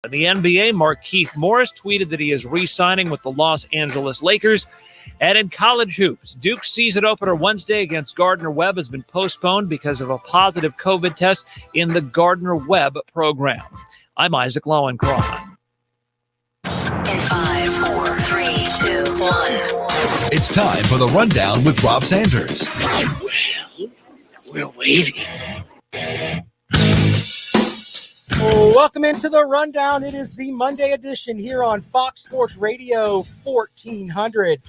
In the NBA, Markieff Morris tweeted that he is re-signing with the Los Angeles Lakers. And in college hoops, Duke's season opener Wednesday against Gardner-Webb has been postponed because of a positive COVID test in the Gardner-Webb program. I'm Isaac Lowenkron. In 5, 4, 3, 2, 1. It's time for the Rundown with Rob Sanders. Well, we're waiting. Welcome into the Rundown. It is the Monday edition here on Fox Sports Radio 1400.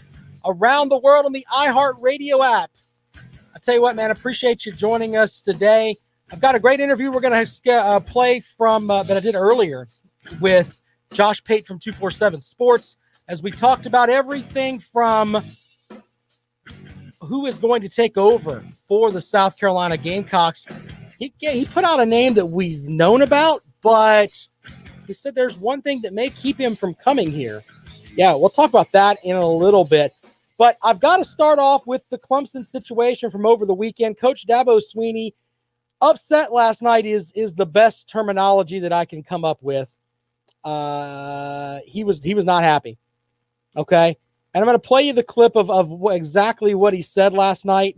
Around the world on the iHeartRadio app. I tell you what, man, appreciate you joining us today. I've got a great interview we're going to play from that I did earlier with Josh Pate from 247 Sports, as we talked about everything from who is going to take over for the South Carolina Gamecocks. He put out a name that we've known about, but he said there's one thing that may keep him from coming here. Yeah, we'll talk about that in a little bit. But I've got to start off with the Clemson situation from over the weekend. Coach Dabo Swinney, upset last night is the best terminology that I can come up with. He was not happy. Okay, and I'm going to play you the clip of exactly what he said last night,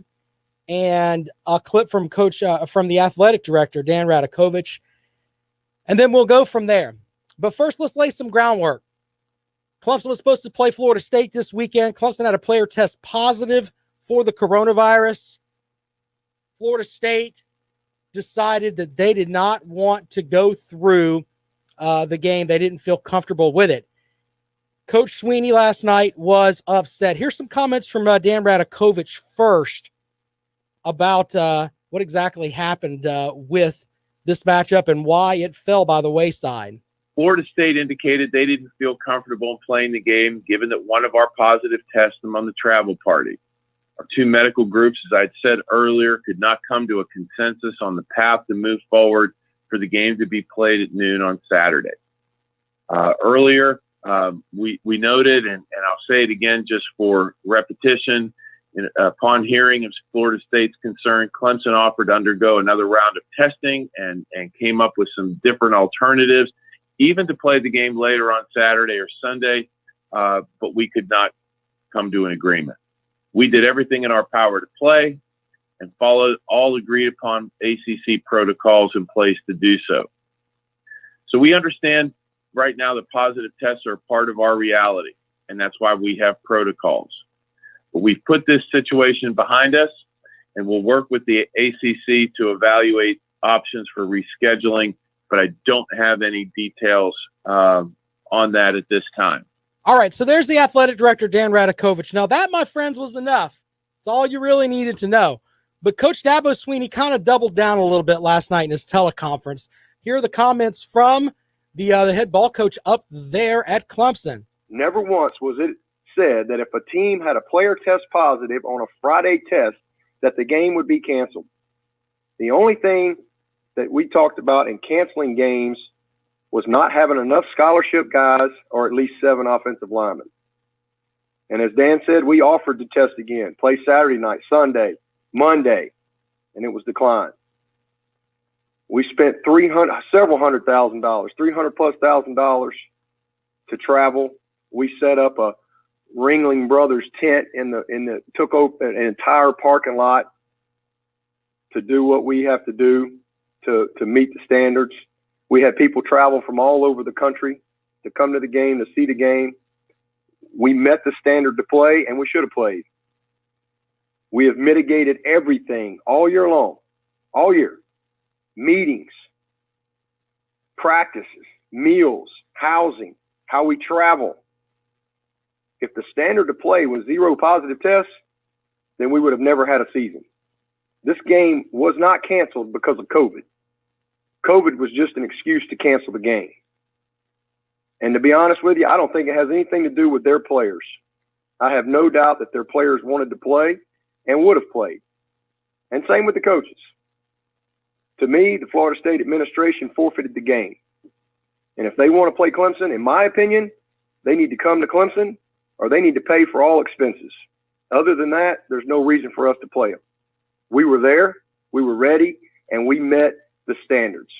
and a clip from from the athletic director Dan Radakovich, and then we'll go from there. But first, let's lay some groundwork. Clemson was supposed to play Florida State this weekend. Clemson had a player test positive for the coronavirus. Florida State decided that they did not want to go through the game. They didn't feel comfortable with it. Coach Swinney last night was upset. Here's some comments from Dan Radakovich first about what exactly happened with this matchup and why it fell by the wayside. Florida State indicated they didn't feel comfortable playing the game, given that one of our positive tests among the travel party. Our two medical groups, as I'd said earlier, could not come to a consensus on the path to move forward for the game to be played at noon on Saturday. Earlier, we noted, and I'll say it again just for repetition, upon hearing of Florida State's concern, Clemson offered to undergo another round of testing and came up with some different alternatives, even to play the game later on Saturday or Sunday, but we could not come to an agreement. We did everything in our power to play and followed all agreed upon ACC protocols in place to do so. So we understand right now that positive tests are part of our reality, and that's why we have protocols. But we've put this situation behind us, and we'll work with the ACC to evaluate options for rescheduling, but I don't have any details on that at this time. All right, so there's the athletic director, Dan Radakovich. Now, that, my friends, was enough. It's all you really needed to know. But Coach Dabo Swinney kind of doubled down a little bit last night in his teleconference. Here are the comments from the head ball coach up there at Clemson. Never once was it said that if a team had a player test positive on a Friday test, that the game would be canceled. The only thing that we talked about in canceling games was not having enough scholarship guys or at least 7 offensive linemen. And as Dan said, we offered to test again, play Saturday night, Sunday, Monday, and it was declined. We spent several hundred thousand dollars, $300,000+ to travel. We set up a Ringling Brothers tent took over an entire parking lot to do what we have to do to meet the standards. We had people travel from all over the country to come to the game, to see the game. We met the standard to play, and we should have played. We have mitigated everything all year long, all year. Meetings, practices, meals, housing, how we travel. If the standard to play was 0 positive tests, then we would have never had a season. This game was not canceled because of COVID. COVID was just an excuse to cancel the game. And to be honest with you, I don't think it has anything to do with their players. I have no doubt that their players wanted to play and would have played. And same with the coaches. To me, the Florida State administration forfeited the game. And if they want to play Clemson, in my opinion, they need to come to Clemson or they need to pay for all expenses. Other than that, there's no reason for us to play them. We were there, we were ready, and we met the standards.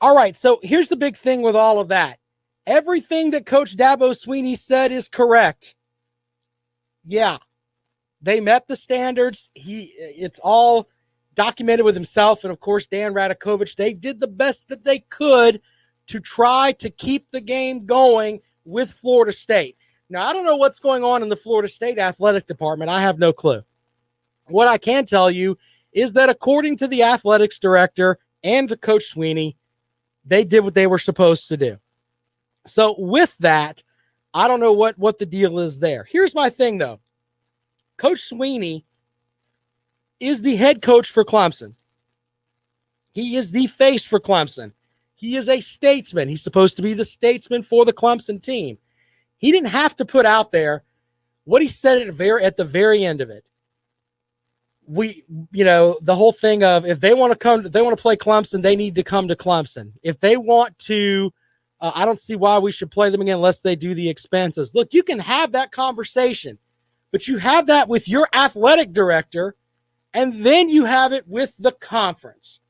All right, so here's the big thing with all of that. Everything that Coach Dabo Sweeney said is correct. Yeah, they met the standards. It's all documented with himself and, of course, Dan Radakovich. They did the best that they could to try to keep the game going with Florida State. Now, I don't know what's going on in the Florida State athletic department. I have no clue. What I can tell you is that according to the athletics director and to Coach Sweeney, they did what they were supposed to do. So with that, I don't know what the deal is there. Here's my thing, though. Coach Sweeney is the head coach for Clemson. He is the face for Clemson. He is a statesman. He's supposed to be the statesman for the Clemson team. He didn't have to put out there what he said at the very end of it. The whole thing of if they want to play Clemson, they need to come to Clemson. If they want to, I don't see why we should play them again unless they do the expenses. Look, you can have that conversation, but you have that with your athletic director, and then you have it with the conference.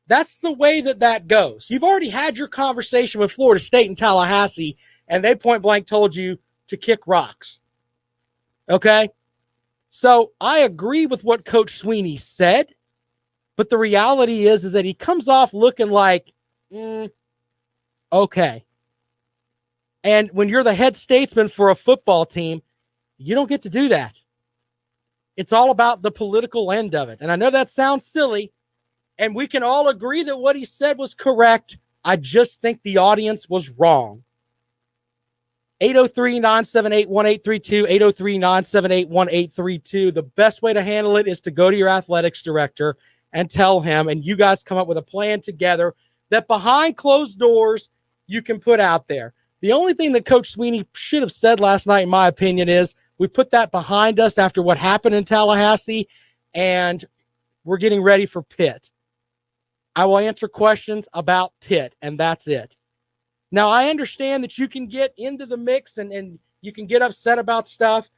That's the way that goes. You've already had your conversation with Florida State and Tallahassee, and they point blank told you to kick rocks. Okay? So I agree with what Coach Sweeney said, but the reality is that he comes off looking like, okay. And when you're the head statesman for a football team, you don't get to do that. It's all about the political end of it. And I know that sounds silly, and we can all agree that what he said was correct. I just think the audience was wrong. 803-978-1832, 803-978-1832. The best way to handle it is to go to your athletics director and tell him, and you guys come up with a plan together that behind closed doors you can put out there. The only thing that Coach Sweeney should have said last night, in my opinion, is we put that behind us after what happened in Tallahassee, and we're getting ready for Pitt. I will answer questions about Pitt, and that's it. Now, I understand that you can get into the mix and you can get upset about stuff,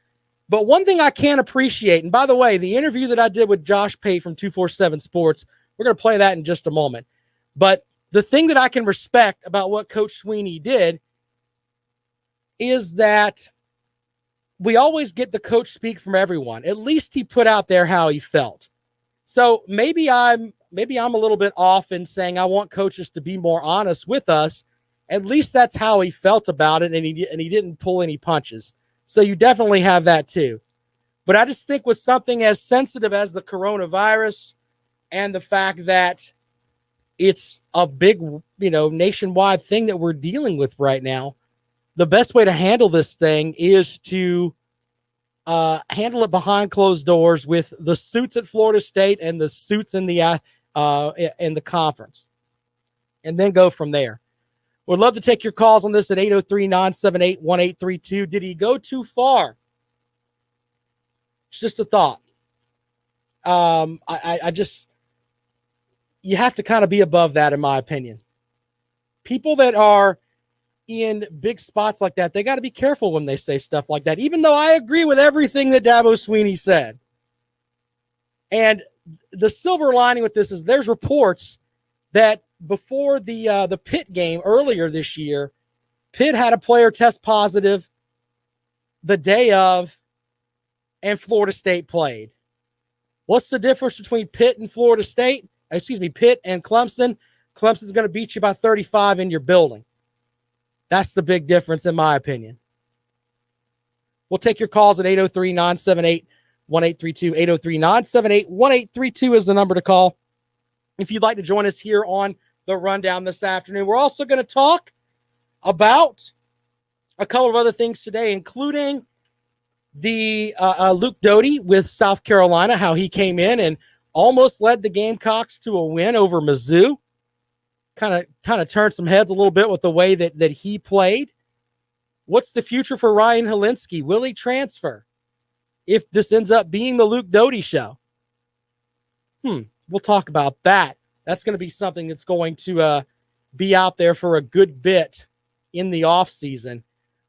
but one thing I can't appreciate, and by the way, the interview that I did with Josh Pate from 247 Sports, we're going to play that in just a moment, but the thing that I can respect about what Coach Sweeney did is that we always get the coach speak from everyone. At least he put out there how he felt. So maybe I'm a little bit off in saying I want coaches to be more honest with us. At least that's how he felt about it, and he didn't pull any punches. So you definitely have that too. But I just think with something as sensitive as the coronavirus and the fact that it's a big, nationwide thing that we're dealing with right now, the best way to handle this thing is to handle it behind closed doors with the suits at Florida State and the suits in the conference, and then go from there. Would love to take your calls on this at 803-978-1832. Did he go too far? It's just a thought. You have to kind of be above that, in my opinion. People that are in big spots like that, they got to be careful when they say stuff like that, even though I agree with everything that Dabo Sweeney said. And the silver lining with this is there's reports that before the Pitt game earlier this year, Pitt had a player test positive the day of, and Florida State played. What's the difference between Pitt and Florida State? Pitt and Clemson. Clemson's going to beat you by 35 in your building. That's the big difference, in my opinion. We'll take your calls at 803-978-1832. 803-978-1832 is the number to call if you'd like to join us here on the Rundown this afternoon. We're also going to talk about a couple of other things today, including the Luke Doty with South Carolina, how he came in and almost led the Gamecocks to a win over Mizzou. Kind of turned some heads a little bit with the way that he played. What's the future for Ryan Helinski? Will he transfer if this ends up being the Luke Doty show? We'll talk about that. That's going to be something that's going to be out there for a good bit in the offseason.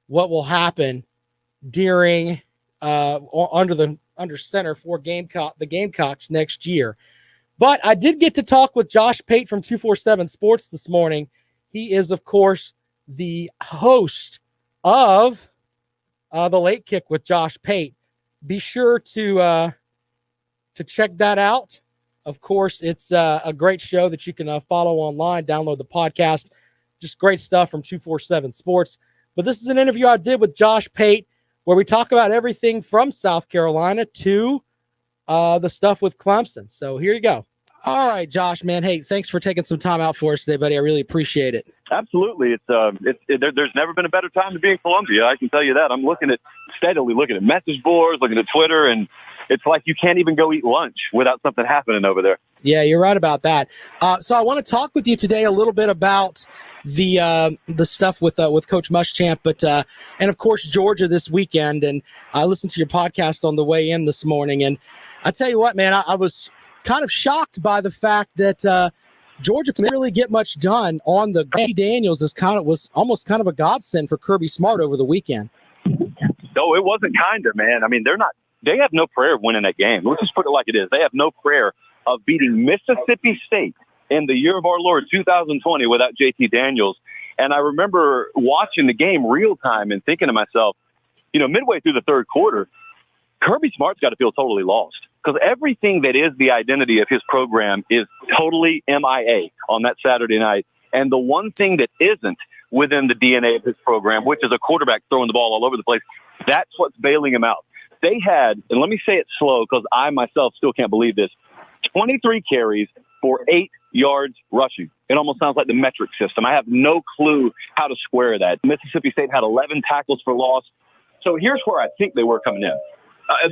What will happen during under center for the Gamecocks next year. But I did get to talk with Josh Pate from 247 Sports this morning. He is, of course, the host of The Late Kick with Josh Pate. Be sure to check that out. Of course, it's a great show that you can follow online, download the podcast. Just great stuff from 247 Sports. But this is an interview I did with Josh Pate where we talk about everything from South Carolina to the stuff with Clemson. So here you go. All right, Josh, man. Hey, thanks for taking some time out for us today, buddy. I really appreciate it. Absolutely. There's never been a better time to be in Columbia. I can tell you that. I'm steadily looking at message boards, looking at Twitter, and it's like you can't even go eat lunch without something happening over there. Yeah, you're right about that. So I want to talk with you today a little bit about the stuff with Coach Muschamp, but and of course Georgia this weekend. And I listened to your podcast on the way in this morning, and I tell you what, man, I was kind of shocked by the fact that Georgia didn't really get much done on the JT Daniels. Was almost kind of a godsend for Kirby Smart over the weekend. No, it wasn't kind of, man. I mean, they have no prayer of winning that game. Let's just put it like it is. They have no prayer of beating Mississippi State in the year of our Lord 2020 without JT Daniels. And I remember watching the game real time and thinking to myself, midway through the third quarter, Kirby Smart's got to feel totally lost because everything that is the identity of his program is totally MIA on that Saturday night. And the one thing that isn't within the DNA of his program, which is a quarterback throwing the ball all over the place, that's what's bailing him out. They had, and let me say it slow because I myself still can't believe this, 23 carries for 8 yards rushing. It almost sounds like the metric system. I have no clue how to square that. Mississippi State had 11 tackles for loss. So here's where I think they were coming in.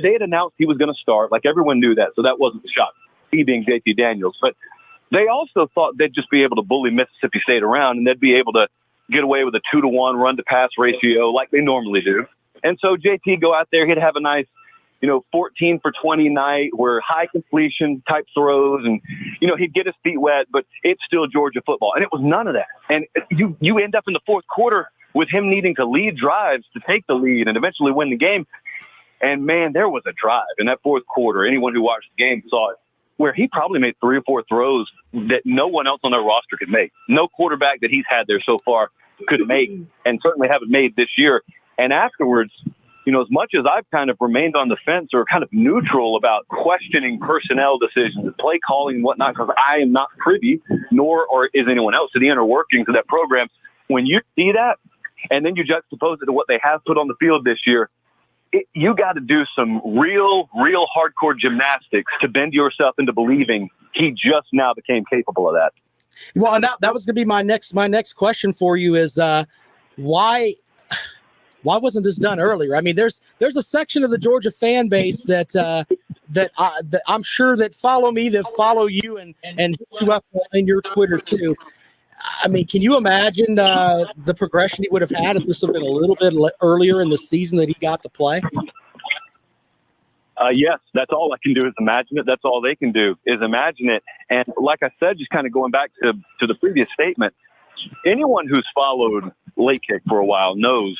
They had announced he was going to start. Like everyone knew that, so that wasn't a shock. He being JT Daniels. But they also thought they'd just be able to bully Mississippi State around and they'd be able to get away with a 2-to-1 run-to-pass ratio like they normally do. And so JT go out there, he'd have a nice, 14 for 20 night where high completion type throws and, he'd get his feet wet, but it's still Georgia football. And it was none of that. And you end up in the fourth quarter with him needing to lead drives to take the lead and eventually win the game. And man, there was a drive in that fourth quarter. Anyone who watched the game saw it where he probably made 3 or 4 throws that no one else on their roster could make. No quarterback that he's had there so far could make and certainly haven't made this year. And afterwards, as much as I've kind of remained on the fence or kind of neutral about questioning personnel decisions and play calling and whatnot, because I am not privy, nor or is anyone else, to the inner workings of that program. When you see that and then you juxtapose it to what they have put on the field this year, you got to do some real hardcore gymnastics to bend yourself into believing he just now became capable of that. Well, and that was going to be my next question for you is why wasn't this done earlier? I mean, there's a section of the Georgia fan base that I'm sure that follow me, that follow you, and hit you up in your Twitter too. I mean, can you imagine the progression he would have had if this would have been a little bit earlier in the season that he got to play? Yes, that's all I can do is imagine it. That's all they can do is imagine it. And like I said, just kind of going back to the previous statement, anyone who's followed Late Kick for a while knows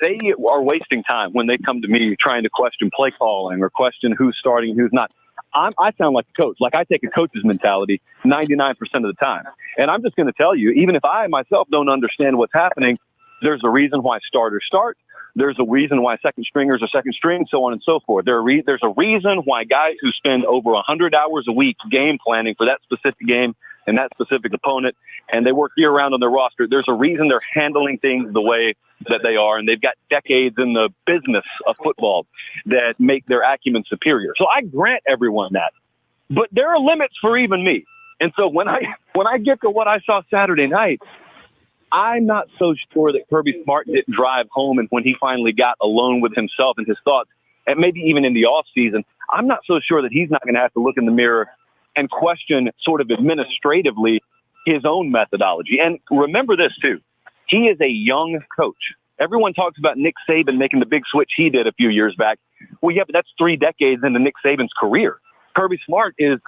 they are wasting time when they come to me trying to question play calling or question who's starting and who's not. I sound like a coach. Like I take a coach's mentality 99% of the time. And I'm just going to tell you, even if I myself don't understand what's happening, there's a reason why starters start. There's a reason why second stringers are second string, so on and so forth. There's a reason why guys who spend over 100 hours a week game planning for that specific game and that specific opponent, and they work year-round on their roster, there's a reason they're handling things the way that they are, and they've got decades in the business of football that make their acumen superior. So I grant everyone that. But there are limits for even me. And so when I get to what I saw Saturday night, I'm not so sure that Kirby Smart didn't drive home, and when he finally got alone with himself and his thoughts, and maybe even in the offseason, I'm not so sure that he's not going to have to look in the mirror and question sort of administratively his own methodology. And remember this, too. He is a young coach. Everyone talks about Nick Saban making the big switch he did a few years back. Well, yeah, but that's 3 decades into Nick Saban's career. Kirby Smart is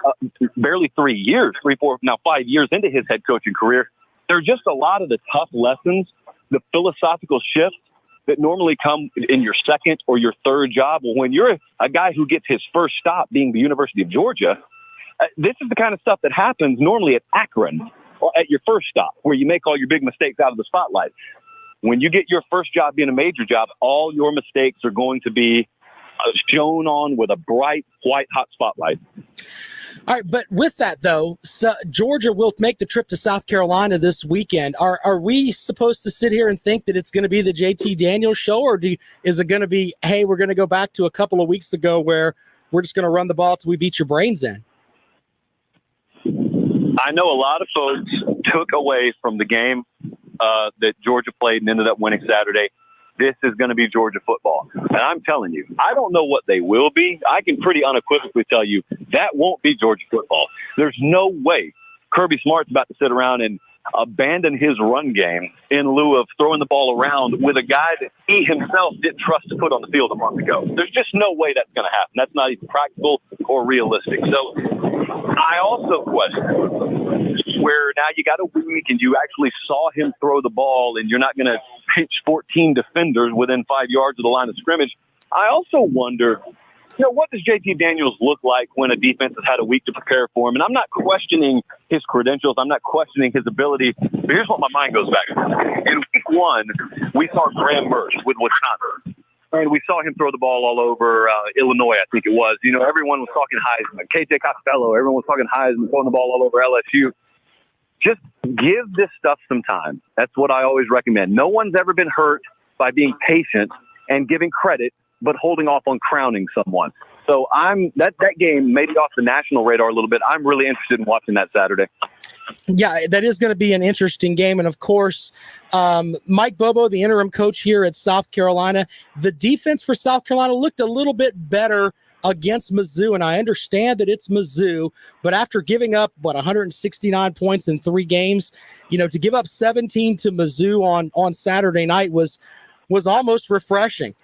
barely 3 years, 5 years into his head coaching career. There are just a lot of the tough lessons, the philosophical shifts that normally come in your second or your third job. Well, when you're a guy who gets his first stop being the University of Georgia, This is the kind of stuff that happens normally at Akron or at your first stop, where you make all your big mistakes out of the spotlight. When you get your first job being a major job, all your mistakes are going to be shown on with a bright, white, hot spotlight. All right, but with that, though, Georgia will make the trip to South Carolina this weekend. Are we supposed to sit here and think that it's going to be the JT Daniels show, or is it going to be, hey, we're going to go back to a couple of weeks ago where we're just going to run the ball till we beat your brains in? I know a lot of folks took away from the game that Georgia played and ended up winning Saturday. This is going to be Georgia football. And I'm telling you, I don't know what they will be. I can pretty unequivocally tell you that won't be Georgia football. There's no way Kirby Smart's about to sit around and abandon his run game in lieu of throwing the ball around with a guy that he himself didn't trust to put on the field a month ago. There's just no way that's going to happen. That's not even practical or realistic. So I also question where now you got a week and you actually saw him throw the ball and you're not going to pinch 14 defenders within 5 yards of the line of scrimmage. I also wonder, what does JT Daniels look like when a defense has had a week to prepare for him? And I'm not questioning his credentials. I'm not questioning his ability. But here's what my mind goes back to. In week one, we saw Graham Mertz with Wisconsin. And we saw him throw the ball all over Illinois, I think it was. Everyone was talking Heisman. KJ Costello, everyone was talking Heisman, throwing the ball all over LSU. Just give this stuff some time. That's what I always recommend. No one's ever been hurt by being patient and giving credit, but holding off on crowning someone. So that game maybe off the national radar a little bit. I'm really interested in watching that Saturday. Yeah, that is going to be an interesting game. And, of course, Mike Bobo, the interim coach here at South Carolina, the defense for South Carolina looked a little bit better against Mizzou, and I understand that it's Mizzou, but after giving up, 169 points in 3 games, to give up 17 to Mizzou on Saturday night was almost refreshing.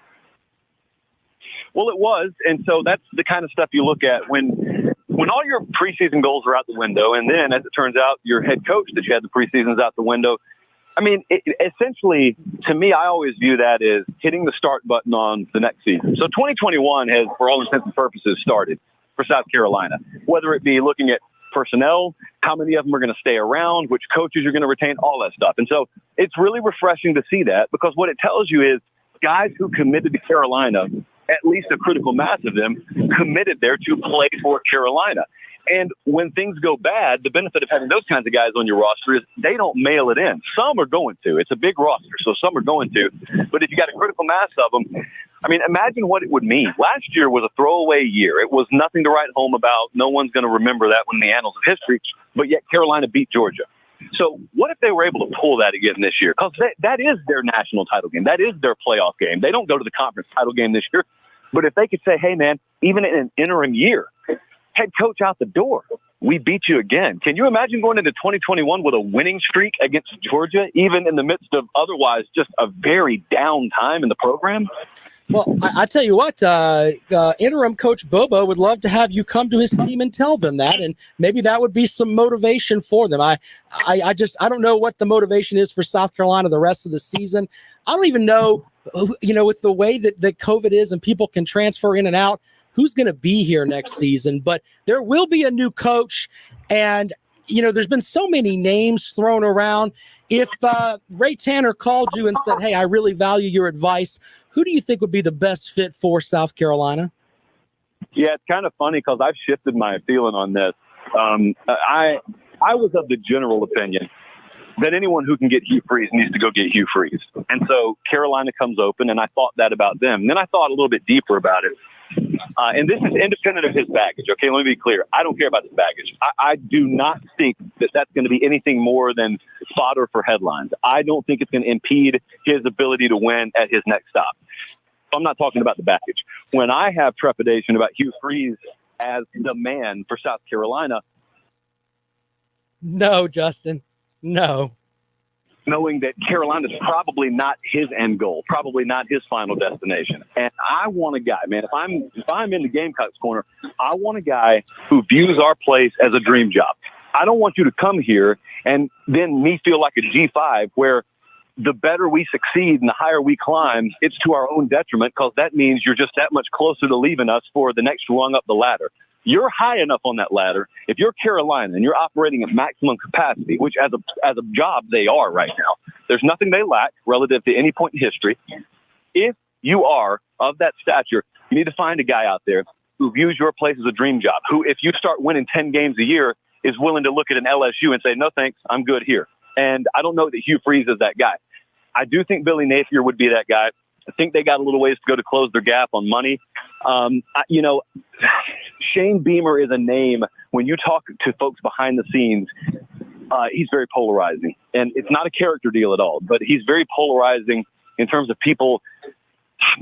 Well, it was, and so that's the kind of stuff you look at when all your preseason goals are out the window, and then, as it turns out, your head coach that you had the preseason's out the window. I mean, essentially, to me, I always view that as hitting the start button on the next season. So 2021 has, for all intents and purposes, started for South Carolina, whether it be looking at personnel, how many of them are going to stay around, which coaches you're going to retain, all that stuff. And so it's really refreshing to see that, because what it tells you is guys who committed to Carolina, at least a critical mass of them, committed there to play for Carolina. And when things go bad, the benefit of having those kinds of guys on your roster is they don't mail it in. Some are going to. It's a big roster, so some are going to. But if you got a critical mass of them, I mean, imagine what it would mean. Last year was a throwaway year. It was nothing to write home about. No one's going to remember that in the annals of history. But yet Carolina beat Georgia. So what if they were able to pull that again this year? Because that is their national title game. That is their playoff game. They don't go to the conference title game this year. But if they could say, hey, man, even in an interim year, head coach out the door, we beat you again. Can you imagine going into 2021 with a winning streak against Georgia, even in the midst of otherwise just a very down time in the program? Well, I tell you what, interim coach Bobo would love to have you come to his team and tell them that, and maybe that would be some motivation for them. I don't know what the motivation is for South Carolina the rest of the season. I don't even know, with the way that COVID is and people can transfer in and out, who's going to be here next season. But there will be a new coach, and there's been so many names thrown around. If Ray Tanner called you and said, hey, I really value your advice, who do you think would be the best fit for South Carolina? Yeah, it's kind of funny because I've shifted my feeling on this. I was of the general opinion that anyone who can get Hugh Freeze needs to go get Hugh Freeze. And so Carolina comes open, and I thought that about them. And then I thought a little bit deeper about it. And this is independent of his baggage. Okay, let me be clear. I don't care about his baggage. I do not think that that's going to be anything more than fodder for headlines. I don't think it's going to impede his ability to win at his next stop. I'm not talking about the baggage. When I have trepidation about Hugh Freeze as the man for South Carolina. No, Justin. No. Knowing that Carolina's probably not his end goal, probably not his final destination. And I want a guy, man, if I'm in the Gamecocks corner, I want a guy who views our place as a dream job. I don't want you to come here and then me feel like a G5 where the better we succeed and the higher we climb, it's to our own detriment, because that means you're just that much closer to leaving us for the next rung up the ladder. you're high enough on that ladder. If you're Carolina and you're operating at maximum capacity, which as a job they are right now, there's nothing they lack relative to any point in history. If you are of that stature, you need to find a guy out there who views your place as a dream job, who, if you start winning 10 games a year, is willing to look at an LSU and say, no, thanks, I'm good here. And I don't know that Hugh Freeze is that guy. I do think Billy Napier would be that guy. I think they got a little ways to go to close their gap on money. Shane Beamer is a name. When you talk to folks behind the scenes, he's very polarizing. And it's not a character deal at all, but he's very polarizing in terms of people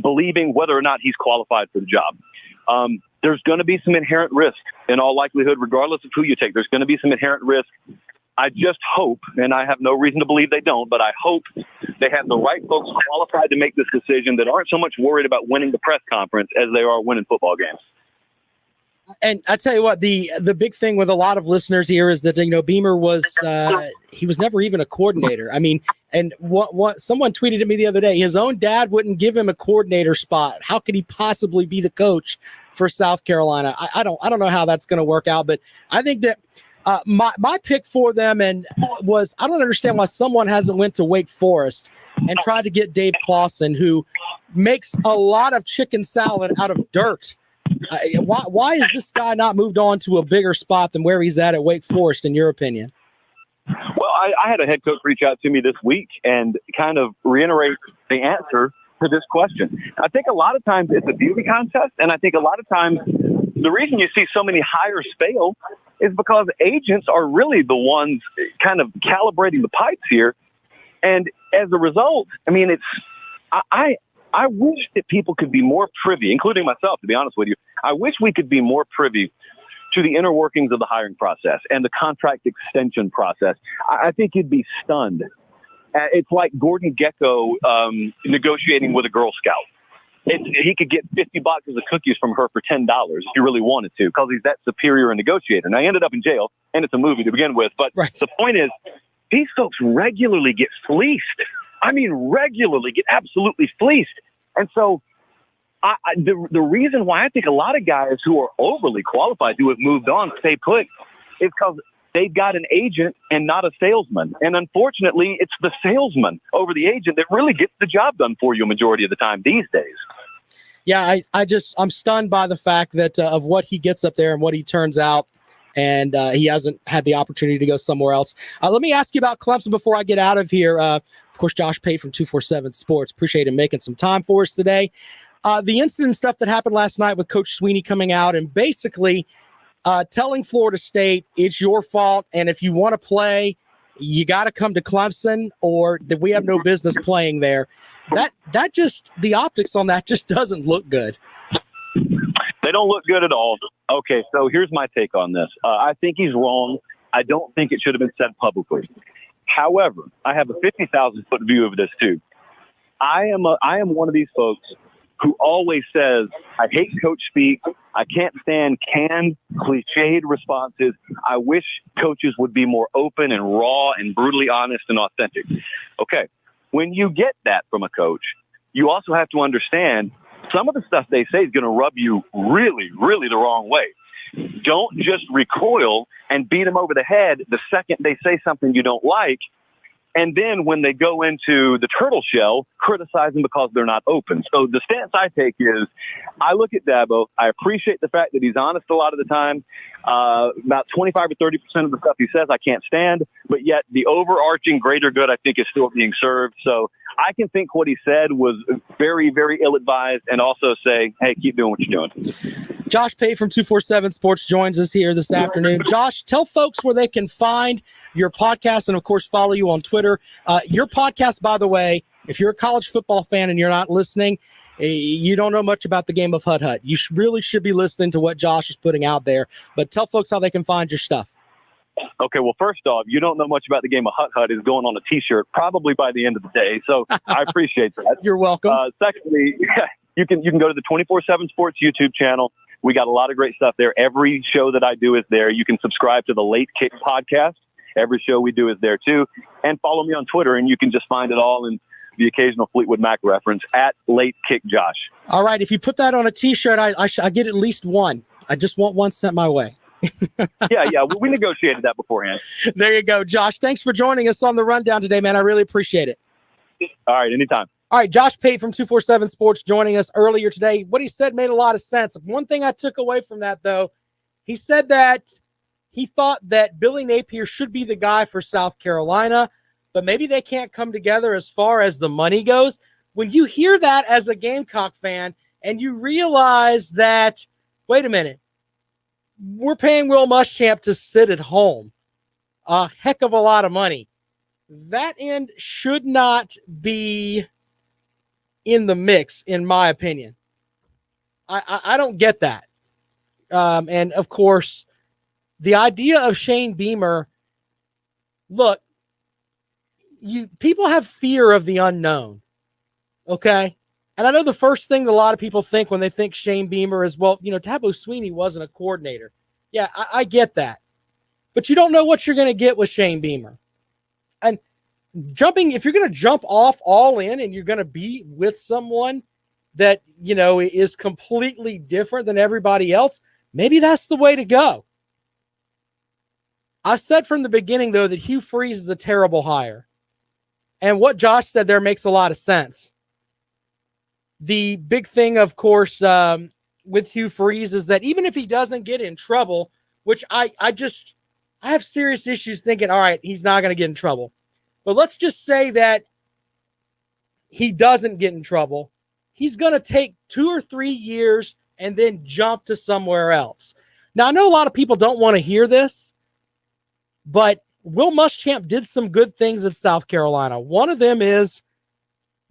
believing whether or not he's qualified for the job. There's going to be some inherent risk in all likelihood, regardless of who you take. There's going to be some inherent risk. I just hope, and I have no reason to believe they don't, but I hope they have the right folks qualified to make this decision that aren't so much worried about winning the press conference as they are winning football games. And I tell you what, the big thing with a lot of listeners here is that, Beamer was he was never even a coordinator. I mean, and what someone tweeted at me the other day, his own dad wouldn't give him a coordinator spot. How could he possibly be the coach for South Carolina? I don't know how that's going to work out, but I think that my pick for them was I don't understand why someone hasn't went to Wake Forest and tried to get Dave Clawson, who makes a lot of chicken salad out of dirt. Why is this guy not moved on to a bigger spot than where he's at Wake Forest, in your opinion? Well, I had a head coach reach out to me this week and kind of reiterate the answer to this question. I think a lot of times it's a beauty contest, and I think a lot of times the reason you see so many hires fail is because agents are really the ones kind of calibrating the pipes here. And as a result, I mean, I wish that people could be more privy, including myself, to be honest with you. I wish we could be more privy to the inner workings of the hiring process and the contract extension process. I think you'd be stunned. It's like Gordon Gekko negotiating with a Girl Scout. He could get 50 boxes of cookies from her for $10 if he really wanted to, because he's that superior a negotiator. Now, he ended up in jail, and it's a movie to begin with. But right. The point is, these folks regularly get fleeced. I mean, regularly get absolutely fleeced. And so the reason why I think a lot of guys who are overly qualified who have moved on stay put is because they've got an agent and not a salesman. And unfortunately, it's the salesman over the agent that really gets the job done for you a majority of the time these days. Yeah, I'm stunned by the fact that of what he gets up there and what he turns out. And he hasn't had the opportunity to go somewhere else. Let me ask you about Clemson before I get out of here. Of course, Josh Pate from 247 Sports. Appreciate him making some time for us today. The incident stuff that happened last night with Coach Sweeney coming out and basically telling Florida State it's your fault, and if you want to play, you got to come to Clemson, or that we have no business playing there. That just, the optics on that just doesn't look good. They don't look good at all. Okay, so here's my take on this. I think he's wrong. I don't think it should have been said publicly. However, I have a 50,000-foot view of this too. I am one of these folks who always says, I hate coach speak. I can't stand canned, cliched responses. I wish coaches would be more open and raw and brutally honest and authentic. Okay, when you get that from a coach, you also have to understand some of the stuff they say is going to rub you really, really the wrong way. Don't just recoil and beat them over the head the second they say something you don't like. And then when they go into the turtle shell, criticize them because they're not open. So the stance I take is, I look at Dabo. I appreciate the fact that he's honest a lot of the time. About 25 or 30% of the stuff he says I can't stand, but yet the overarching greater good I think is still being served. So I can think what he said was very, very ill-advised, and also say, hey, keep doing what you're doing. Josh Pate from 247 Sports joins us here this afternoon. Josh, tell folks where they can find your podcast and, of course, follow you on Twitter. Your podcast, by the way, if you're a college football fan and you're not listening, you don't know much about the game of Hut Hut. You really should be listening to what Josh is putting out there. But tell folks how they can find your stuff. Okay, well, first off, you don't know much about the game of Hut Hut is going on a T-shirt probably by the end of the day. So I appreciate that. You're welcome. Secondly, you can go to the 24/7 Sports YouTube channel. We got a lot of great stuff there. Every show that I do is there. You can subscribe to the Late Kick podcast. Every show we do is there too. And follow me on Twitter, and you can just find it all in the occasional Fleetwood Mac reference at Late Kick Josh. All right. If you put that on a T-shirt, I get at least one. I just want 1 cent my way. Yeah. We negotiated that beforehand. There you go, Josh. Thanks for joining us on the rundown today, man. I really appreciate it. All right, anytime. All right, Josh Pate from 247 Sports joining us earlier today. What he said made a lot of sense. One thing I took away from that, though, he said that he thought that Billy Napier should be the guy for South Carolina, but maybe they can't come together as far as the money goes. When you hear that as a Gamecock fan and you realize that, wait a minute, we're paying Will Muschamp to sit at home a heck of a lot of money. That end should not be in the mix, in my opinion. I don't get that. And of course, the idea of Shane Beamer, look, people have fear of the unknown. Okay. And I know the first thing that a lot of people think when they think Shane Beamer is, well, Dabo Sweeney wasn't a coordinator. Yeah, I get that. But you don't know what you're going to get with Shane Beamer. And if you're going to jump off all in and you're going to be with someone that, is completely different than everybody else, maybe that's the way to go. I've said from the beginning, though, that Hugh Freeze is a terrible hire. And what Josh said there makes a lot of sense. The big thing, of course, with Hugh Freeze is that even if he doesn't get in trouble, which I have serious issues thinking, all right, he's not going to get in trouble. But let's just say that he doesn't get in trouble. He's going to take 2 or 3 years and then jump to somewhere else. Now, I know a lot of people don't want to hear this, but Will Muschamp did some good things at South Carolina. One of them is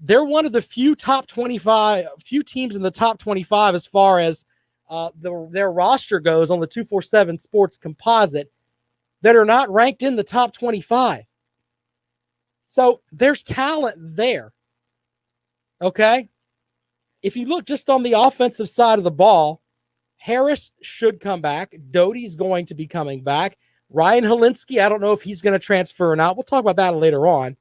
they're one of the few teams in the top 25 as far as their roster goes on the 247 Sports composite that are not ranked in the top 25. So there's talent there. Okay? If you look just on the offensive side of the ball, Harris should come back. Doty's going to be coming back. Ryan Helinski, I don't know if he's going to transfer or not. We'll talk about that later on.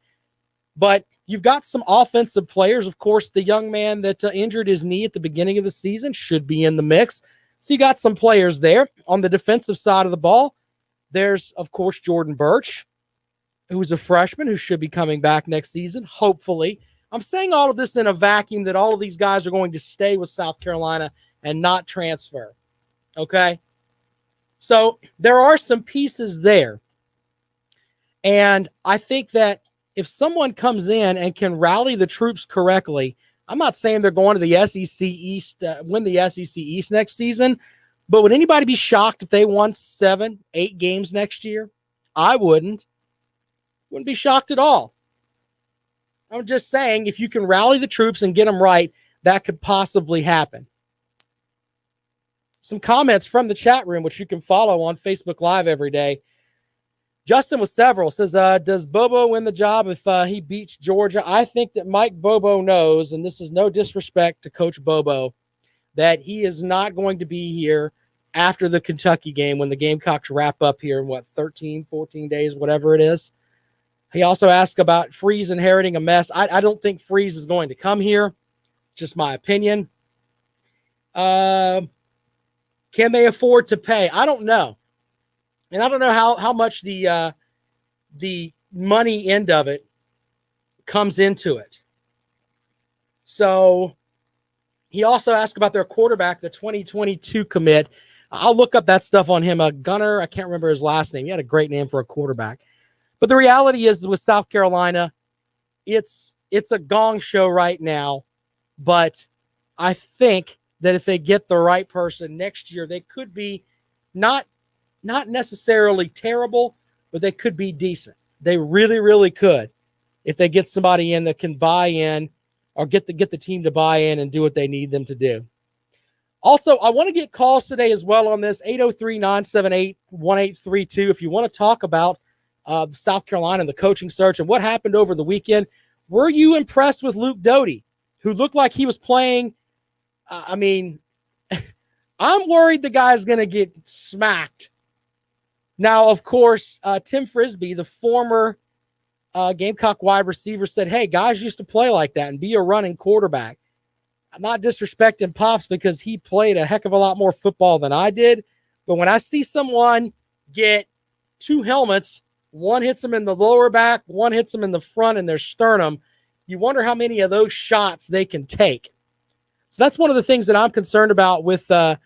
But you've got some offensive players. Of course, the young man that injured his knee at the beginning of the season should be in the mix. So you got some players there. On the defensive side of the ball, there's, of course, Jordan Birch, who's a freshman who should be coming back next season, hopefully. I'm saying all of this in a vacuum that all of these guys are going to stay with South Carolina and not transfer. Okay? So there are some pieces there. And I think that if someone comes in and can rally the troops correctly, I'm not saying they're going to the SEC East, win the SEC East next season, but would anybody be shocked if they won 7, 8 games next year? I wouldn't. Wouldn't be shocked at all. I'm just saying, if you can rally the troops and get them right, that could possibly happen. Some comments from the chat room, which you can follow on Facebook Live every day. Justin with several says, does Bobo win the job if he beats Georgia? I think that Mike Bobo knows, and this is no disrespect to Coach Bobo, that he is not going to be here after the Kentucky game when the Gamecocks wrap up here in, 13, 14 days, whatever it is. He also asked about Freeze inheriting a mess. I don't think Freeze is going to come here. Just my opinion. Can they afford to pay? I don't know. And I don't know how much the money end of it comes into it. So he also asked about their quarterback, the 2022 commit. I'll look up that stuff on him. Gunner, I can't remember his last name. He had a great name for a quarterback. But the reality is with South Carolina, it's a gong show right now. But I think that if they get the right person next year, they could be not necessarily terrible, but they could be decent. They really, really could if they get somebody in that can buy in or get the team to buy in and do what they need them to do. Also, I want to get calls today as well on this, 803-978-1832. If you want to talk about South Carolina and the coaching search and what happened over the weekend, were you impressed with Luke Doty, who looked like he was playing? I'm worried the guy's going to get smacked. Now, of course, Tim Frisbee, the former Gamecock wide receiver, said, hey, guys used to play like that and be a running quarterback. I'm not disrespecting Pops because he played a heck of a lot more football than I did. But when I see someone get 2 helmets, one hits them in the lower back, one hits them in the front in their sternum, you wonder how many of those shots they can take. So that's one of the things that I'm concerned about with Luke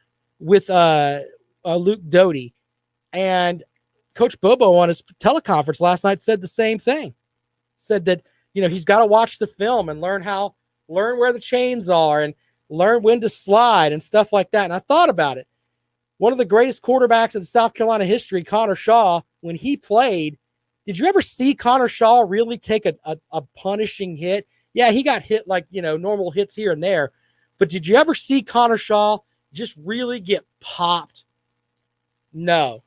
Doty. And Coach Bobo on his teleconference last night said the same thing. Said that, he's got to watch the film and learn where the chains are and learn when to slide and stuff like that. And I thought about it. One of the greatest quarterbacks in South Carolina history, Connor Shaw, when he played, did you ever see Connor Shaw really take a punishing hit? Yeah, he got hit like, normal hits here and there. But did you ever see Connor Shaw just really get popped? No.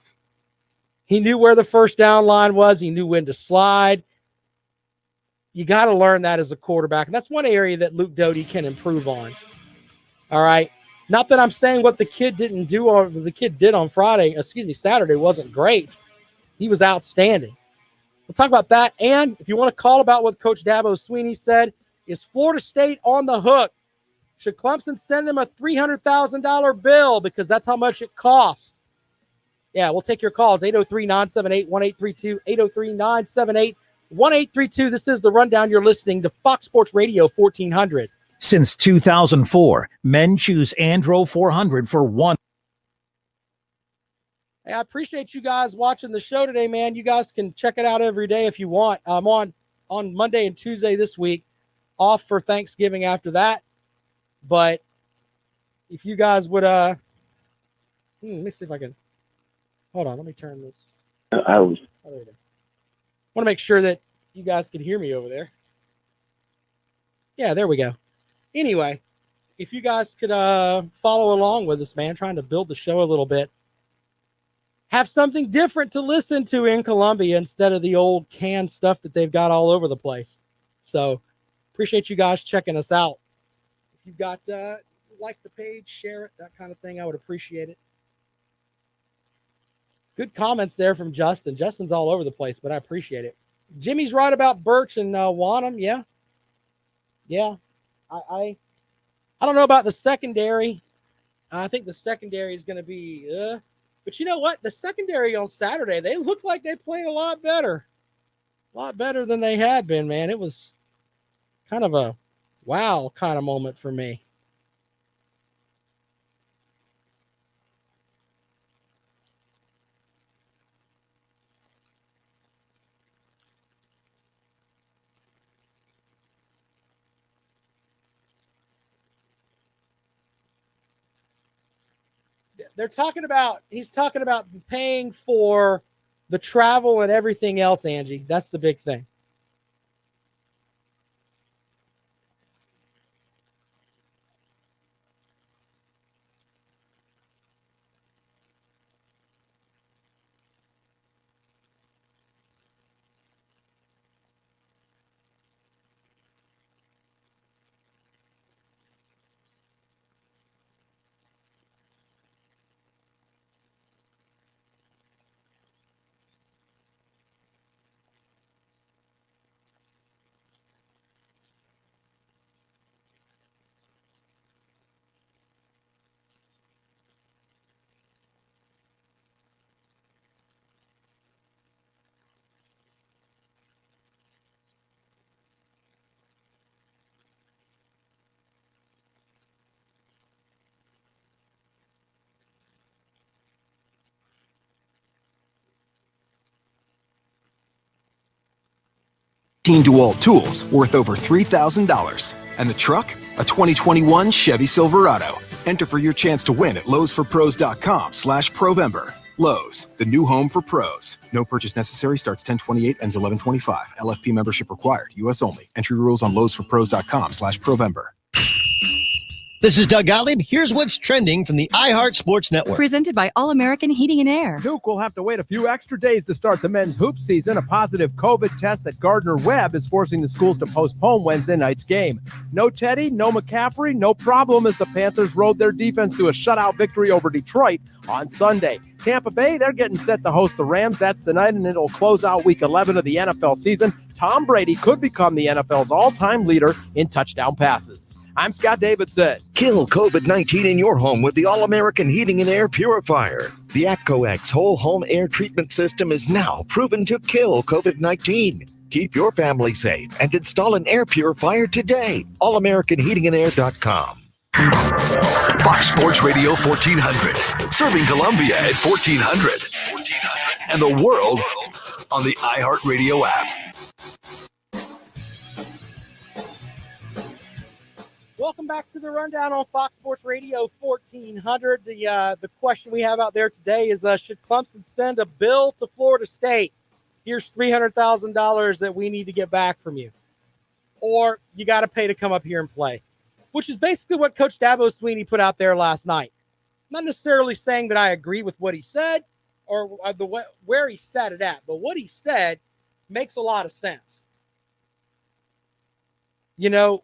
He knew where the first down line was. He knew when to slide. You got to learn that as a quarterback. And that's one area that Luke Doty can improve on. All right. Not that I'm saying what the kid did on Saturday wasn't great. He was outstanding. We'll talk about that. And if you want to call about what Coach Dabo Sweeney said, is Florida State on the hook? Should Clemson send them a $300,000 bill because that's how much it cost? Yeah, we'll take your calls, 803-978-1832, 803-978-1832. This is The Rundown. You're listening to Fox Sports Radio 1400. Since 2004, men choose Andro 400 for one. Hey, I appreciate you guys watching the show today, man. You guys can check it out every day if you want. I'm on Monday and Tuesday this week, off for Thanksgiving after that. But if you guys would, let me see if I can. Hold on, let me turn this. I was. Want to make sure that you guys can hear me over there. Yeah, there we go. Anyway, if you guys could follow along with us, man, trying to build the show a little bit. Have something different to listen to in Columbia instead of the old canned stuff that they've got all over the place. So appreciate you guys checking us out. If you've got like the page, share it, that kind of thing, I would appreciate it. Good comments there from Justin. Justin's all over the place, but I appreciate it. Jimmy's right about Birch and Wanham. Yeah. I don't know about the secondary. I think the secondary is going to be, but you know what? The secondary on Saturday, they looked like they played a lot better than they had been, man. It was kind of a wow kind of moment for me. He's talking about paying for the travel and everything else, Angie. That's the big thing. DeWalt tools worth over $3,000. And the truck? A 2021 Chevy Silverado. Enter for your chance to win at lowesforpros.com/Provember. Lowe's, the new home for pros. No purchase necessary. Starts 10/28, ends 11/25. LFP membership required. U.S. only. Entry rules on lowesforpros.com/Provember. This is Doug Gottlieb. Here's what's trending from the iHeart Sports Network. Presented by All American Heating and Air. Duke will have to wait a few extra days to start the men's hoop season. A positive COVID test at Gardner-Webb is forcing the schools to postpone Wednesday night's game. No Teddy, no McCaffrey, no problem as the Panthers rode their defense to a shutout victory over Detroit on Sunday. Tampa Bay, they're getting set to host the Rams. That's tonight, and it'll close out Week 11 of the NFL season. Tom Brady could become the NFL's all-time leader in touchdown passes. I'm Scott Davidson. Kill COVID-19 in your home with the All-American Heating and Air Purifier. The AtcoX whole home air treatment system is now proven to kill COVID-19. Keep your family safe and install an air purifier today. allamericanheatingandair.com. Fox Sports Radio 1400. Serving Columbia at 1400. And the world on the iHeartRadio app. Welcome back to the Rundown on Fox Sports Radio 1400. The question we have out there today is, should Clemson send a bill to Florida State? Here's $300,000 that we need to get back from you. Or you got to pay to come up here and play, which is basically what Coach Dabo Sweeney put out there last night. Not necessarily saying that I agree with what he said or where he said it at, but what he said makes a lot of sense. You know,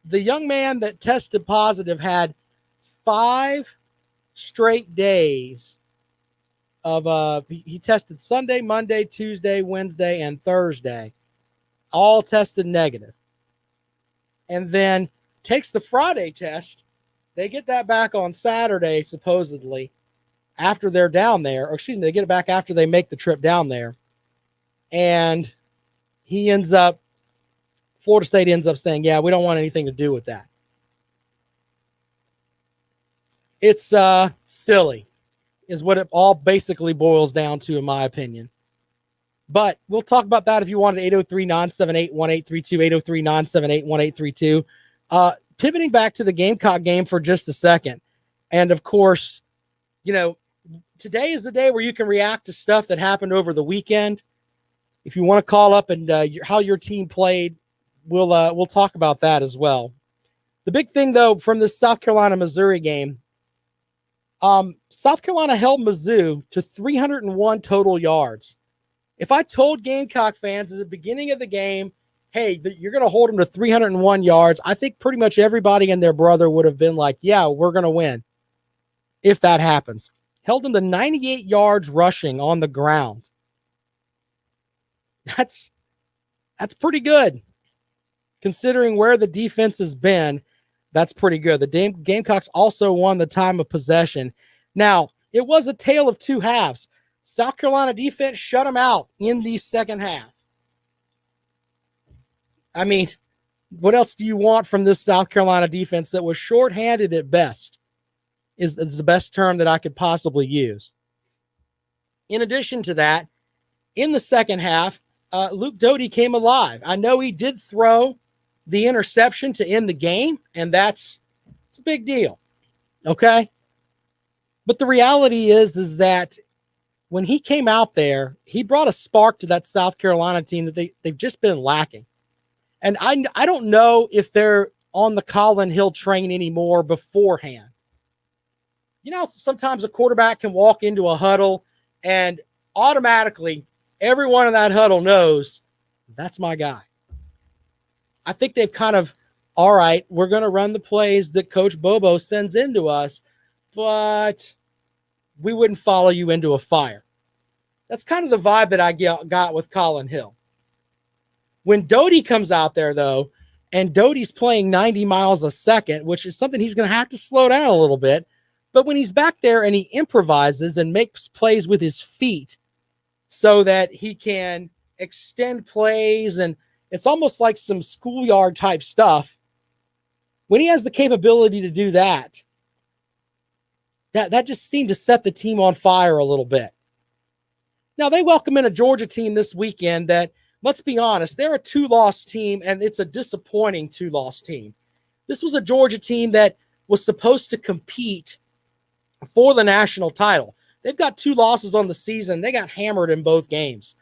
the young man that tested positive had 5 straight days of he tested Sunday, Monday, Tuesday, Wednesday, and Thursday, all tested negative. And then takes the Friday test. They get that back on Saturday, supposedly, after they're down there. Or excuse me, they get it back after they make the trip down there. And Florida State ends up saying, yeah, we don't want anything to do with that. It's silly, is what it all basically boils down to, in my opinion. But we'll talk about that if you want at 803-978-1832, 803-978-1832. Pivoting back to the Gamecock game for just a second. And, of course, you know, today is the day where you can react to stuff that happened over the weekend. If you want to call up and how your team played, we'll talk about that as well. The big thing, though, from this South Carolina-Missouri game, South Carolina held Mizzou to 301 total yards. If I told Gamecock fans at the beginning of the game, hey, you're going to hold them to 301 yards, I think pretty much everybody and their brother would have been like, yeah, we're going to win if that happens. Held them to 98 yards rushing on the ground. That's pretty good. Considering where the defense has been, that's pretty good. The Gamecocks also won the time of possession. Now, it was a tale of two halves. South Carolina defense shut them out in the second half. I mean, what else do you want from this South Carolina defense that was shorthanded at best, is the best term that I could possibly use. In addition to that, in the second half, Luke Doty came alive. I know he did throw the interception to end the game, and it's a big deal. Okay? But the reality is that when he came out there, he brought a spark to that South Carolina team that they've just been lacking. And I don't know if they're on the Colin Hill train anymore beforehand. You know, sometimes a quarterback can walk into a huddle and automatically everyone in that huddle knows that's my guy. I think they've kind of, all right, we're going to run the plays that Coach Bobo sends into us, but we wouldn't follow you into a fire. That's kind of the vibe that I got with Colin Hill. When Doty comes out there, though, and Doty's playing 90 miles a second, which is something he's going to have to slow down a little bit, but when he's back there and he improvises and makes plays with his feet so that he can extend plays, and it's almost like some schoolyard type stuff. When he has the capability to do that, that just seemed to set the team on fire a little bit. Now, they welcome in a Georgia team this weekend that, let's be honest, they're a 2-loss team, and it's a disappointing 2-loss team. This was a Georgia team that was supposed to compete for the national title. They've got 2 losses on the season. They got hammered in both games.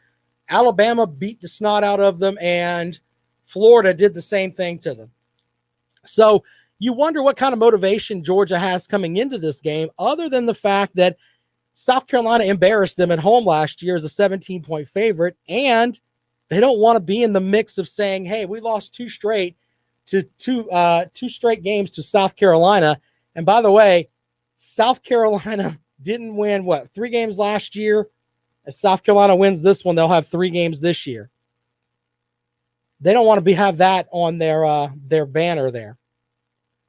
Alabama beat the snot out of them, and Florida did the same thing to them. So you wonder what kind of motivation Georgia has coming into this game, other than the fact that South Carolina embarrassed them at home last year as a 17-point favorite, and they don't want to be in the mix of saying, hey, we lost two straight games to South Carolina. And by the way, South Carolina didn't win, 3 games last year? If South Carolina wins this one, they'll have 3 games this year. They don't want to have that on their banner there.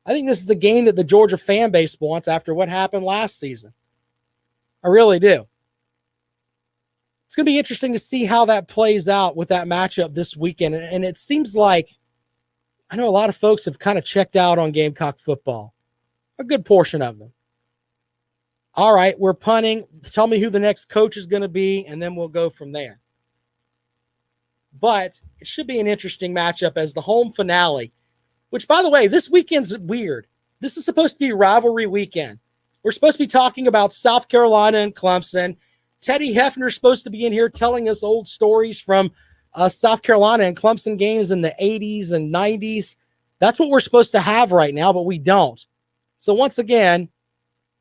I think this is the game that the Georgia fan base wants after what happened last season. I really do. It's going to be interesting to see how that plays out with that matchup this weekend. And it seems like I know a lot of folks have kind of checked out on Gamecock football, a good portion of them. All right, we're punting. Tell me who the next coach is going to be, and then we'll go from there. But it should be an interesting matchup as the home finale, which, by the way, this weekend's weird. This is supposed to be rivalry weekend. We're supposed to be talking about South Carolina and Clemson. Teddy Hefner's supposed to be in here telling us old stories from South Carolina and Clemson games in the 80s and 90s. That's what we're supposed to have right now, but we don't. So once again,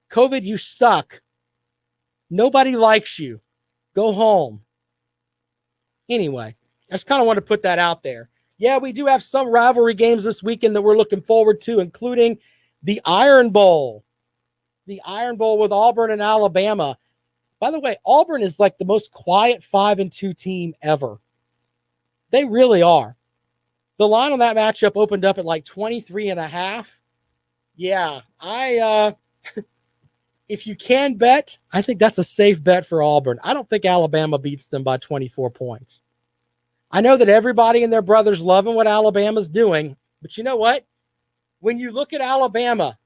COVID, you suck. Nobody likes you. Go home. Anyway, I just kind of want to put that out there. Yeah, we do have some rivalry games this weekend that we're looking forward to, including the Iron Bowl. The Iron Bowl with Auburn and Alabama. By the way, Auburn is like the most quiet 5-2 team ever. They really are. The line on that matchup opened up at like 23.5. Yeah, if you can bet, I think that's a safe bet for Auburn. I don't think Alabama beats them by 24 points. I know that everybody and their brother's loving what Alabama's doing, but you know what? When you look at Alabama,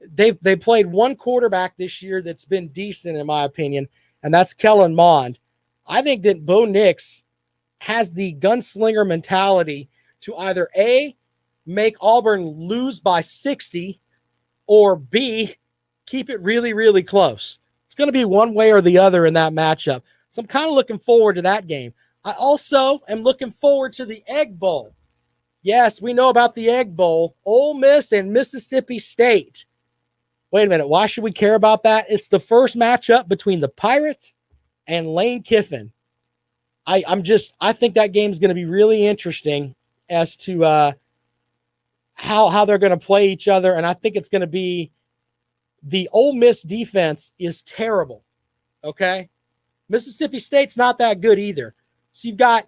they played one quarterback this year that's been decent, in my opinion, and that's Kellen Mond. I think that Bo Nix has the gunslinger mentality to either A, make Auburn lose by 60, or B, keep it really, really close. It's going to be one way or the other in that matchup. So I'm kind of looking forward to that game. I also am looking forward to the Egg Bowl. Yes, we know about the Egg Bowl. Ole Miss and Mississippi State. Wait a minute. Why should we care about that? It's the first matchup between the Pirate and Lane Kiffin. I think that game's going to be really interesting as to how they're going to play each other. And I think it's going to be the Ole Miss defense is terrible. Okay. Mississippi State's not that good either. So you've got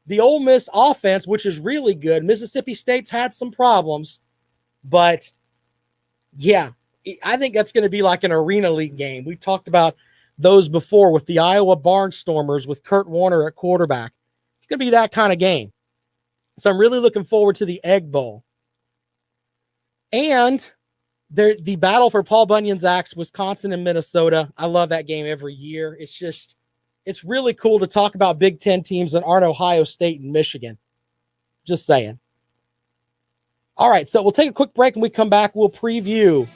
the Ole Miss offense, which is really good. Mississippi State's had some problems, but yeah, I think that's going to be like an Arena League game. We talked about those before with the Iowa Barnstormers with Kurt Warner at quarterback. It's going to be that kind of game. So I'm really looking forward to the Egg Bowl. And the battle for Paul Bunyan's axe, Wisconsin and Minnesota. I love that game every year. It's really cool to talk about Big Ten teams that aren't Ohio State and Michigan. Just saying. All right, so we'll take a quick break. When we come back, we'll preview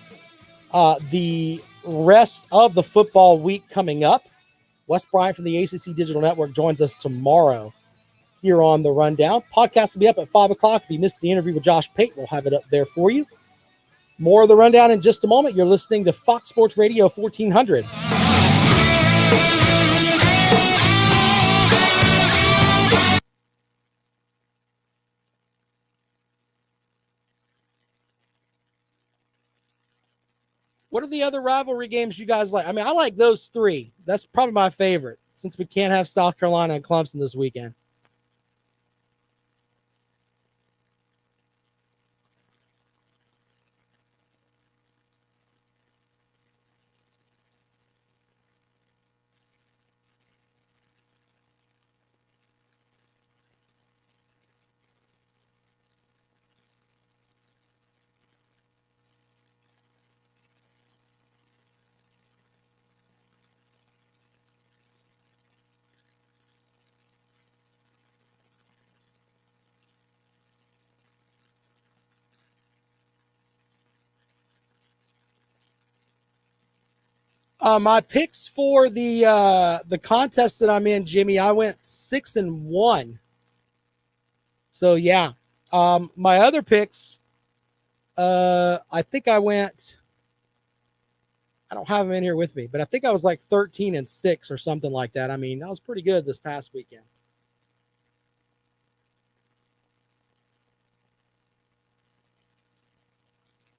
the rest of the football week coming up. Wes Bryant from the ACC Digital Network joins us tomorrow here on The Rundown. Podcast will be up at 5 o'clock. If you missed the interview with Josh Payton, we'll have it up there for you. More of The Rundown in just a moment. You're listening to Fox Sports Radio 1400. What are the other rivalry games you guys like? I mean, I like those three. That's probably my favorite since we can't have South Carolina and Clemson this weekend. My picks for the contest that I'm in, Jimmy, I went 6-1. So yeah. My other picks, I think I went. I don't have them in here with me, but I think I was like 13-6 or something like that. I mean, that was pretty good this past weekend.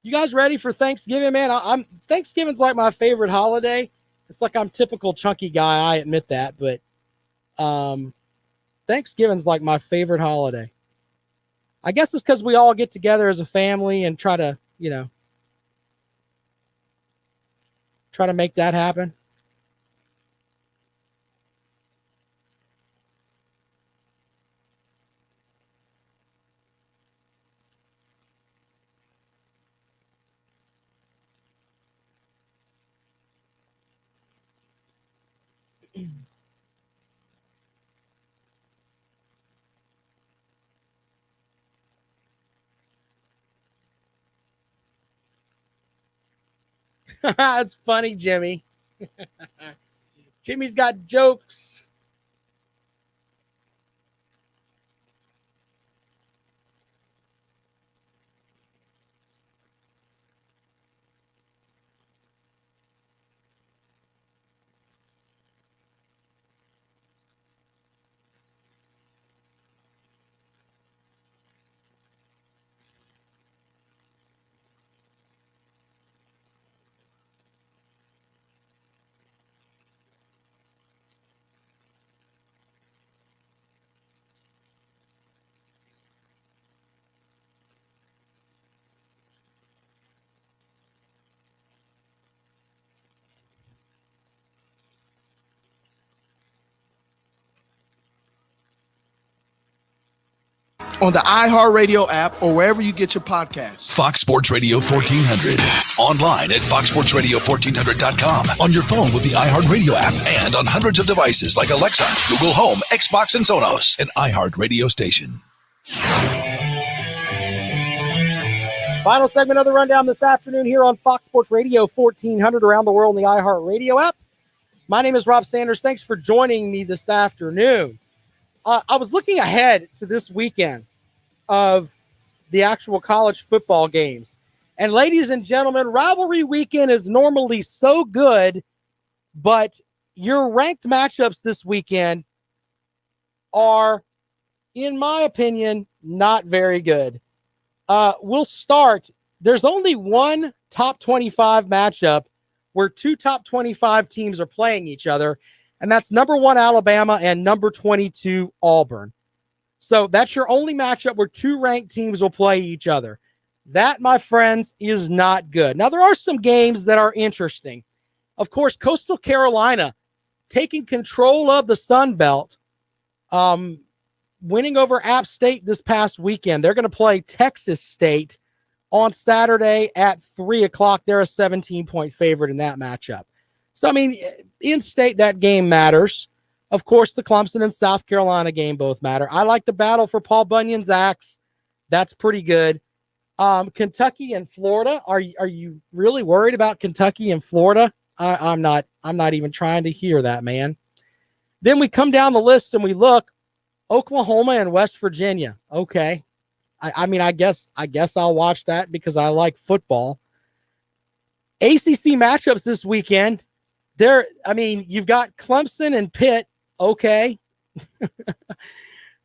You guys ready for Thanksgiving, man? Thanksgiving's like my favorite holiday. It's like I'm typical chunky guy. I admit that, but Thanksgiving's like my favorite holiday. I guess it's because we all get together as a family and try to make that happen. It's funny, Jimmy. Jimmy's got jokes. On the iHeartRadio app or wherever you get your podcasts. Fox Sports Radio 1400. Online at foxsportsradio1400.com. On your phone with the iHeartRadio app and on hundreds of devices like Alexa, Google Home, Xbox, and Sonos. An iHeartRadio station. Final segment of the rundown this afternoon here on Fox Sports Radio 1400 around the world in the iHeartRadio app. My name is Rob Sanders. Thanks for joining me this afternoon. I was looking ahead to this weekend of the actual college football games. And ladies and gentlemen, rivalry weekend is normally so good, but your ranked matchups this weekend are, in my opinion, not very good. We'll start. There's only one top 25 matchup where two top 25 teams are playing each other, and that's number 1 Alabama and number 22 Auburn. So that's your only matchup where two ranked teams will play each other. That, my friends, is not good. Now, there are some games that are interesting. Of course, Coastal Carolina taking control of the Sun Belt, winning over App State this past weekend. They're going to play Texas State on Saturday at 3 o'clock. They're a 17-point favorite in that matchup. So, I mean, in state, that game matters. Of course, the Clemson and South Carolina game both matter. I like the battle for Paul Bunyan's axe. That's pretty good. Kentucky and Florida. Are you really worried about Kentucky and Florida? I'm not even trying to hear that, man. Then we come down the list and we look. Oklahoma and West Virginia. Okay. I guess I'll watch that because I like football. ACC matchups this weekend. You've got Clemson and Pitt. Okay.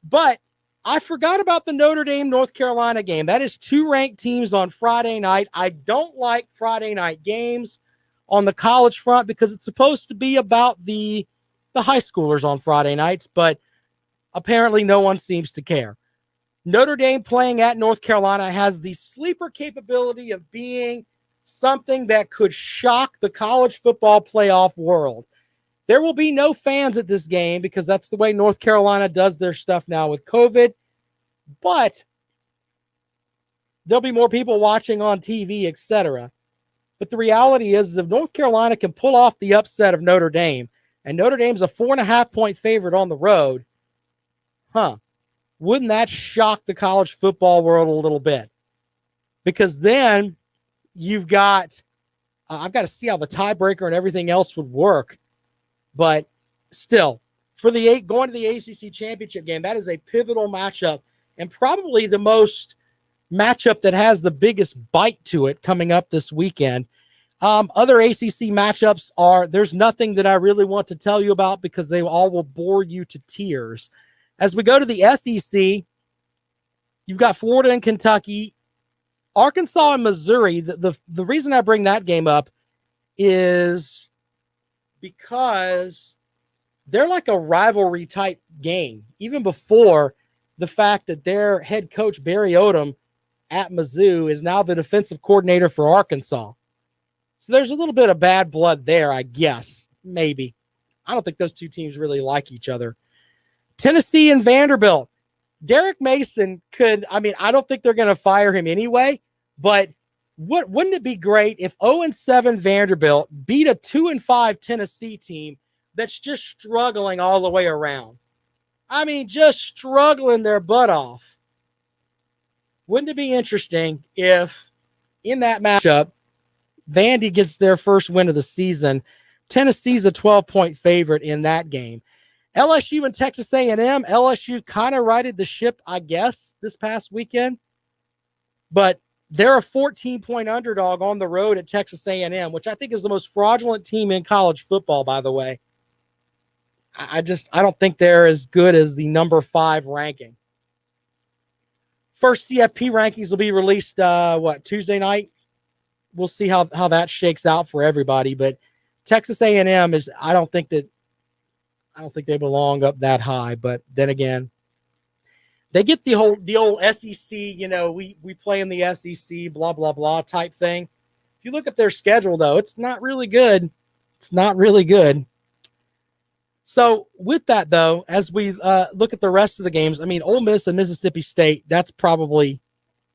But I forgot about the Notre Dame, North Carolina game. That is two ranked teams on Friday night. I don't like Friday night games on the college front because it's supposed to be about the high schoolers on Friday nights, but apparently no one seems to care. Notre Dame playing at North Carolina has the sleeper capability of being something that could shock the college football playoff world. There will be no fans at this game because that's the way North Carolina does their stuff now with COVID. But there'll be more people watching on TV, etc. But the reality is if North Carolina can pull off the upset of Notre Dame, and Notre Dame's a 4.5-point favorite on the road, wouldn't that shock the college football world a little bit? Because then you've got, I've got to see how the tiebreaker and everything else would work. But still, for going to the ACC championship game, that is a pivotal matchup and probably the most matchup that has the biggest bite to it coming up this weekend. Other ACC matchups there's nothing that I really want to tell you about because they all will bore you to tears. As we go to the SEC, you've got Florida and Kentucky, Arkansas and Missouri. The reason I bring that game up is because they're like a rivalry type game. Even before the fact that their head coach, Barry Odom, at Mizzou is now the defensive coordinator for Arkansas. So there's a little bit of bad blood there, I guess. Maybe. I don't think those two teams really like each other. Tennessee and Vanderbilt. Derek Mason I don't think they're going to fire him anyway, but wouldn't it be great if 0-7 Vanderbilt beat a 2-5 Tennessee team that's just struggling all the way around? I mean, just struggling their butt off. Wouldn't it be interesting if in that matchup, Vandy gets their first win of the season? Tennessee's a 12-point favorite in that game. LSU and Texas A&M. LSU kind of righted the ship, I guess, this past weekend. But they're a 14-point underdog on the road at Texas A&M, which I think is the most fraudulent team in college football, by the way. I don't think they're as good as the number 5 ranking. First CFP rankings will be released, Tuesday night? We'll see how that shakes out for everybody. But Texas A&M I don't think they belong up that high. But then again, they get the old SEC, we play in the SEC, blah, blah, blah type thing. If you look at their schedule, though, it's not really good. It's not really good. So with that, though, as we look at the rest of the games, Ole Miss and Mississippi State, that's probably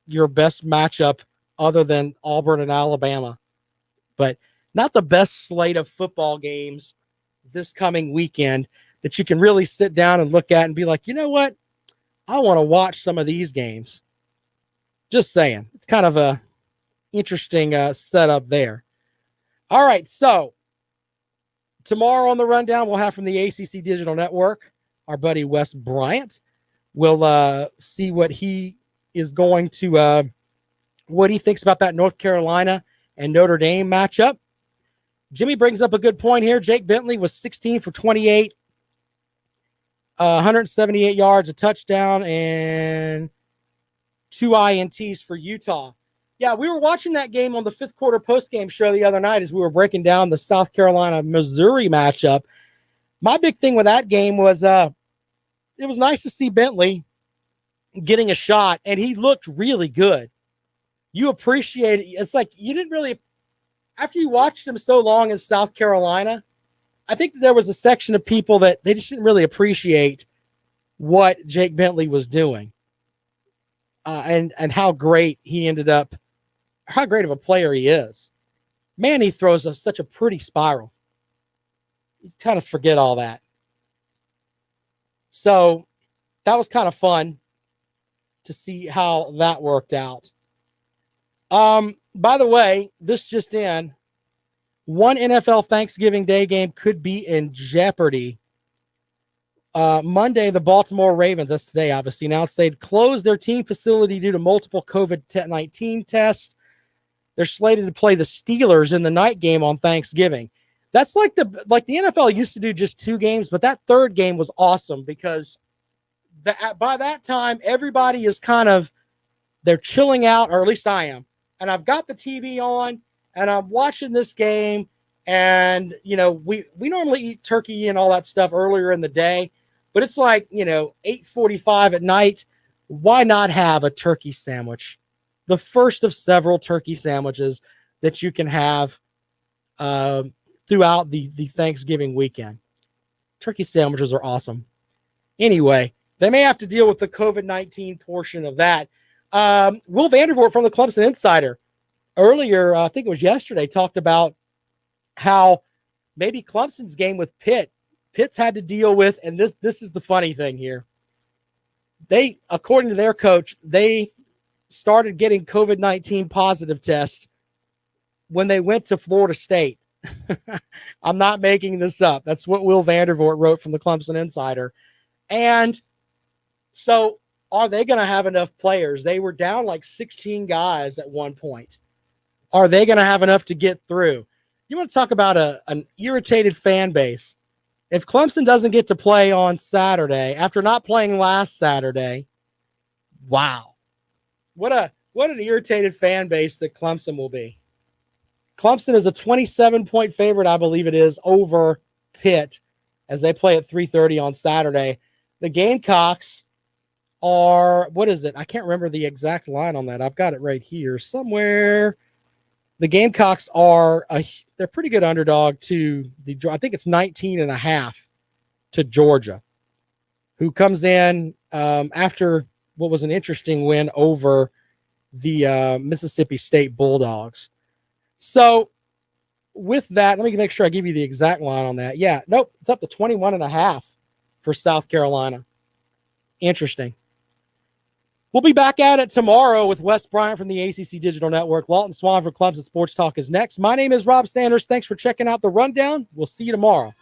your best matchup other than Auburn and Alabama. But not the best slate of football games this coming weekend that you can really sit down and look at and be like, you know what? I want to watch some of these games. Just saying. It's kind of a interesting setup there. All right, so tomorrow on the rundown, we'll have from the ACC Digital Network, our buddy Wes Bryant. We'll see what he is going to, what he thinks about that North Carolina and Notre Dame matchup. Jimmy brings up a good point here. Jake Bentley was 16 for 28, 178 yards, a touchdown, and 2 INTs for Utah. Yeah, we were watching that game on the fifth quarter postgame show the other night as we were breaking down the South Carolina-Missouri matchup. My big thing with that game was it was nice to see Bentley getting a shot, and he looked really good. You appreciate it. It's like you didn't really, after you watched him so long in South Carolina, I think there was a section of people that they just didn't really appreciate what Jake Bentley was doing and how great he ended up, how great of a player he is. Man, he throws such a pretty spiral. You kind of forget all that. So that was kind of fun to see how that worked out. By the way, this just in, one NFL Thanksgiving Day game could be in jeopardy. Monday, the Baltimore Ravens, that's today, obviously, announced they'd closed their team facility due to multiple COVID-19 tests. They're slated to play the Steelers in the night game on Thanksgiving. That's like the NFL used to do just 2 games, but that third game was awesome because by that time, everybody is they're chilling out, or at least I am. And I've got the TV on, and I'm watching this game, and, we normally eat turkey and all that stuff earlier in the day, but it's like, 8:45 at night. Why not have a turkey sandwich? The first of several turkey sandwiches that you can have throughout the Thanksgiving weekend. Turkey sandwiches are awesome. Anyway, they may have to deal with the COVID-19 portion of that. Will Vandervoort from the Clemson Insider earlier, I think it was yesterday, talked about how maybe Clemson's game with Pitt's had to deal with, and this is the funny thing here. They, according to their coach, they started getting COVID-19 positive tests when they went to Florida State. I'm not making this up. That's what Will Vandervoort wrote from the Clemson Insider. And so are they going to have enough players? They were down like 16 guys at one point. Are they going to have enough to get through? You want to talk about an irritated fan base. If Clemson doesn't get to play on Saturday, after not playing last Saturday, wow. What an irritated fan base that Clemson will be. Clemson is a 27-point favorite, I believe it is, over Pitt as they play at 3:30 on Saturday. The Gamecocks are, what is it? I can't remember the exact line on that. I've got it right here somewhere. The Gamecocks are they're pretty good underdog to I think it's 19.5 to Georgia, who comes in after what was an interesting win over the Mississippi State Bulldogs. So with that, let me make sure I give you the exact line on that. Yeah, nope, it's up to 21.5 for South Carolina. Interesting. We'll be back at it tomorrow with Wes Bryant from the ACC Digital Network. Walton Swan for Clubs and Sports Talk is next. My name is Rob Sanders. Thanks for checking out the Rundown. We'll see you tomorrow.